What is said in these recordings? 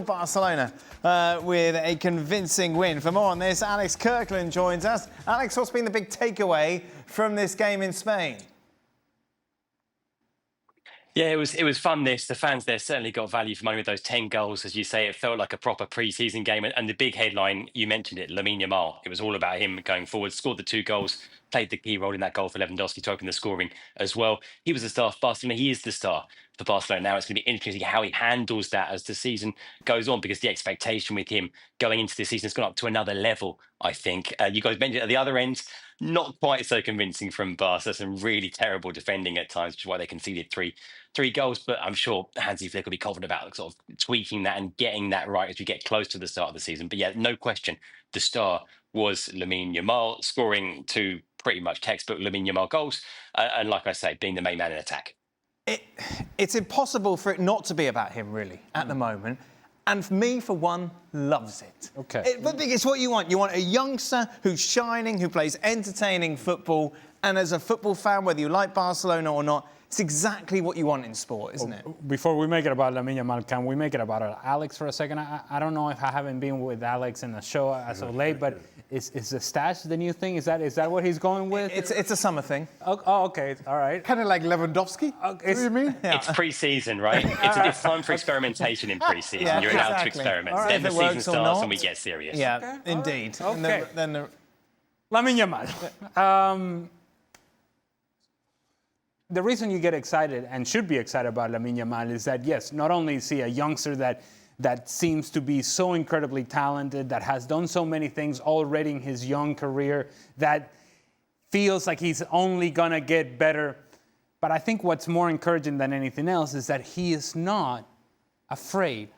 Barcelona with a convincing win. For more on this, Alex Kirkland joins us. Alex, what's been the big takeaway from this game in Spain? Yeah, it was fun. The fans there certainly got value for money with those 10 goals, as you say. It felt like a proper pre-season game. And the big headline, you mentioned it, Lamine Yamal. It was all about him going forward. Scored the 2 goals, played the key role in that goal for Lewandowski to open the scoring as well. He was the star for Barcelona. He is the star for Barcelona. Now it's going to be interesting how he handles that as the season goes on, because the expectation with him going into the season has gone up to another level, I think. You guys mentioned at the other end, not quite so convincing from Barca. Some really terrible defending at times, which is why they conceded three goals. But I'm sure Hansi Flick will be confident about sort of tweaking that and getting that right as we get close to the start of the season. But yeah, no question, the star was Lamine Yamal, scoring 2 pretty much textbook Lamine Yamal goals, and like I say, being the main man in attack. It's impossible for it not to be about him, really, at the moment. And for me, for one, loves it. Okay. But it's what you want. You want a youngster who's shining, who plays entertaining football. And as a football fan, whether you like Barcelona or not, it's exactly what you want in sport, isn't it? Before we make it about Lamine Yamal, can we make it about Alex for a second? I don't know if I haven't been with Alex in the show as of late, but is the stash the new thing? Is that what he's going with? It's a summer thing. Oh, okay, all right. Kind of like Lewandowski. What do you mean? Yeah. It's pre-season, right? It's time for experimentation in pre-season. Yeah, You're allowed to exactly. experiment. Right, Then the if it season works or starts not. and we get serious. Yeah, Okay, indeed. all right. And then Lamine Yamal. The reason you get excited and should be excited about Lamine Yamal is that, yes, not only is he a youngster that seems to be so incredibly talented, that has done so many things already in his young career, that feels like he's only going to get better. But I think what's more encouraging than anything else is that he is not afraid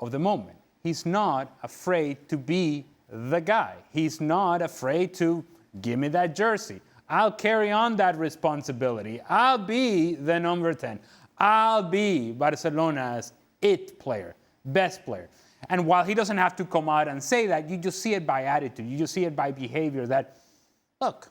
of the moment. He's not afraid to be the guy. He's not afraid to give me that jersey. I'll carry on that responsibility. I'll be the number 10. I'll be Barcelona's it player, best player. And while he doesn't have to come out and say that, you just see it by attitude. You just see it by behavior that, look,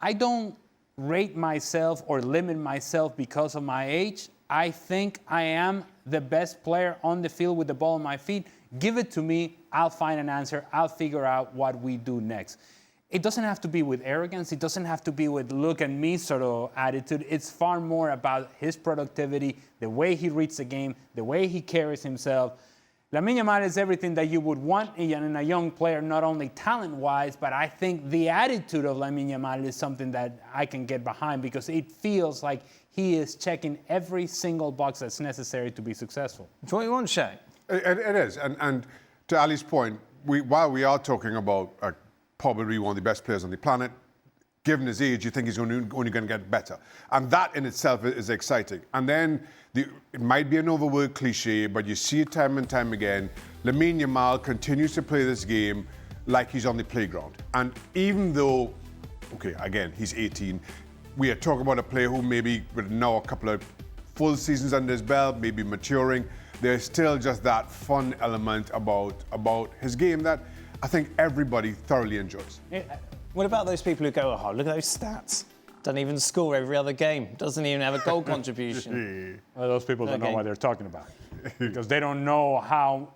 I don't rate myself or limit myself because of my age. I think I am the best player on the field with the ball on my feet. Give it to me. I'll find an answer. I'll figure out what we do next. It doesn't have to be with arrogance. It doesn't have to be with look at me sort of attitude. It's far more about his productivity, the way he reads the game, the way he carries himself. Lamine Yamal is everything that you would want in a young player, not only talent-wise, but I think the attitude of Lamine Yamal is something that I can get behind because it feels like he is checking every single box that's necessary to be successful. it's what you want, Shay. It is. And to Ali's point, while we are talking about probably one of the best players on the planet, given his age, you think he's only going to get better. And that in itself is exciting. And then it might be an overworked cliche, but you see it time and time again. Lamine Yamal continues to play this game like he's on the playground. And even though, okay, again, he's 18, we are talking about a player who maybe with now a couple of full seasons under his belt, maybe maturing, there's still just that fun element about his game that I think everybody thoroughly enjoys. What about those people who go, oh, look at those stats. Doesn't even score every other game. Doesn't even have a goal contribution. Well, those people don't know what they're talking about because they don't know how,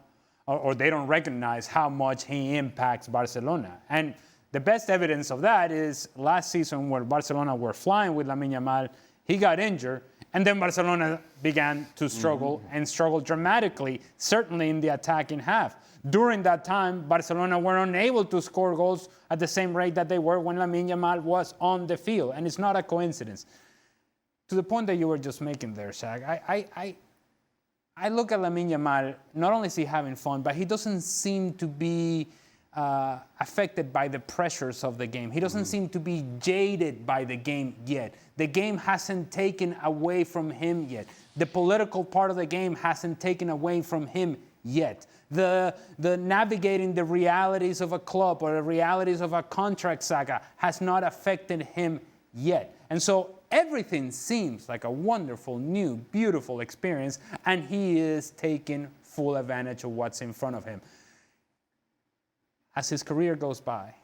or they don't recognize how much he impacts Barcelona. And the best evidence of that is last season where Barcelona were flying with Lamine Yamal, he got injured, and then Barcelona began to struggle and struggle dramatically, certainly in the attacking half. During that time, Barcelona were unable to score goals at the same rate that they were when Lamine Yamal was on the field, and it's not a coincidence. To the point that you were just making there, Shaq, I look at Lamine Yamal, not only is he having fun, but he doesn't seem to be affected by the pressures of the game. He doesn't seem to be jaded by the game yet. The game hasn't taken away from him yet. The political part of the game hasn't taken away from him yet. The navigating the realities of a club or the realities of a contract saga has not affected him yet. And so everything seems like a wonderful, new, beautiful experience, and he is taking full advantage of what's in front of him. As his career goes by,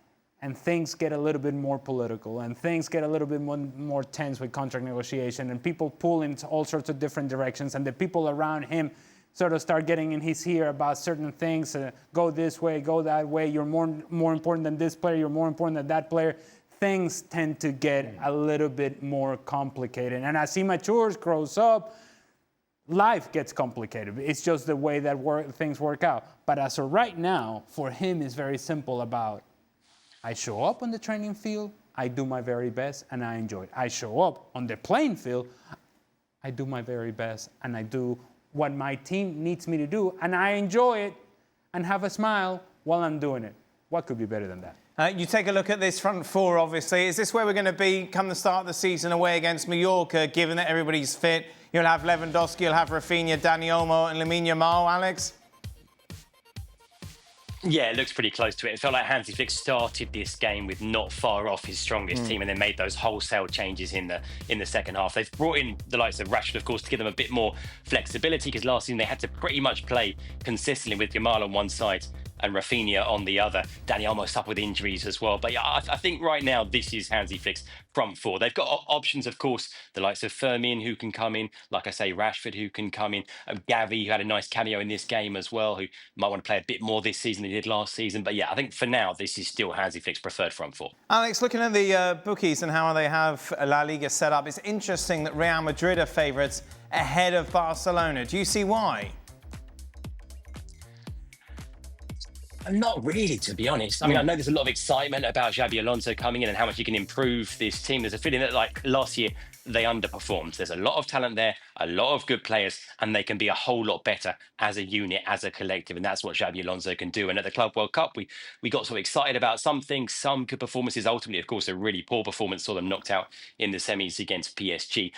and things get a little bit more political, and things get a little bit more tense with contract negotiation, and people pull in all sorts of different directions, and the people around him sort of start getting in his ear about certain things. Go this way, go that way. You're more important than this player. You're more important than that player. Things tend to get a little bit more complicated. And as he matures, grows up, life gets complicated. It's just the way that things work out. But as of right now, for him, it's very simple about, I show up on the training field, I do my very best, and I enjoy it. I show up on the playing field, I do my very best, and I do what my team needs me to do, and I enjoy it and have a smile while I'm doing it. What could be better than that? You take a look at this front four, obviously. Is this where we're going to be come the start of the season away against Mallorca, given that everybody's fit? You'll have Lewandowski, you'll have Rafinha, Dani Olmo and Lamine Yamal, Alex? Yeah, it looks pretty close to it. It felt like Hansi Flick started this game with not far off his strongest team and then made those wholesale changes in the second half. They've brought in the likes of Rashford, of course, to give them a bit more flexibility, because last season they had to pretty much play consistently with Yamal on one side and Rafinha on the other. Dani almost up with injuries as well. But yeah, I think right now this is Hansi Flick's front four. They've got options, of course, the likes of Firmin, who can come in, like I say, Rashford, who can come in, Gavi, who had a nice cameo in this game as well, who might want to play a bit more this season than he did last season. But yeah, I think for now, this is still Hansi Flick's preferred front four. Alex, looking at the bookies and how they have La Liga set up, it's interesting that Real Madrid are favourites ahead of Barcelona. Do you see why? Not really, to be honest. I mean, I know there's a lot of excitement about Xabi Alonso coming in and how much he can improve this team. There's a feeling that, like last year, they underperformed. There's a lot of talent there, a lot of good players, and they can be a whole lot better as a unit, as a collective, and that's what Xabi Alonso can do. And at the Club World Cup, we got so excited about some things, some good performances. Ultimately, of course, a really poor performance saw them knocked out in the semis against PSG.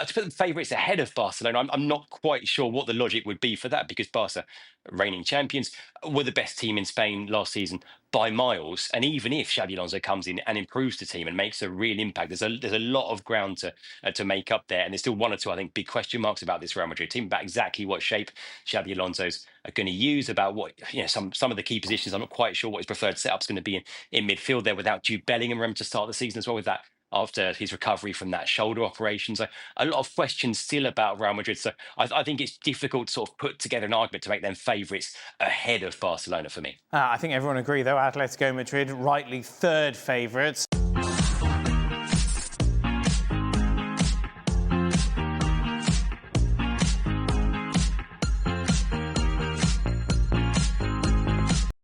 To put the favourites ahead of Barcelona, I'm not quite sure what the logic would be for that, because Barca, reigning champions, were the best team in Spain last season by miles. And even if Xabi Alonso comes in and improves the team and makes a real impact, there's a lot of ground to make up there. And there's still one or two, I think, big question marks about this Real Madrid team, about exactly what shape Xabi Alonso's are going to use, about what, you know, some of the key positions. I'm not quite sure what his preferred setup's going to be in midfield there, without Jude Bellingham to start the season as well, with that after his recovery from that shoulder operation. So a lot of questions still about Real Madrid. So I think it's difficult to sort of put together an argument to make them favourites ahead of Barcelona for me. I think everyone agree, though. Atletico Madrid rightly third favourites.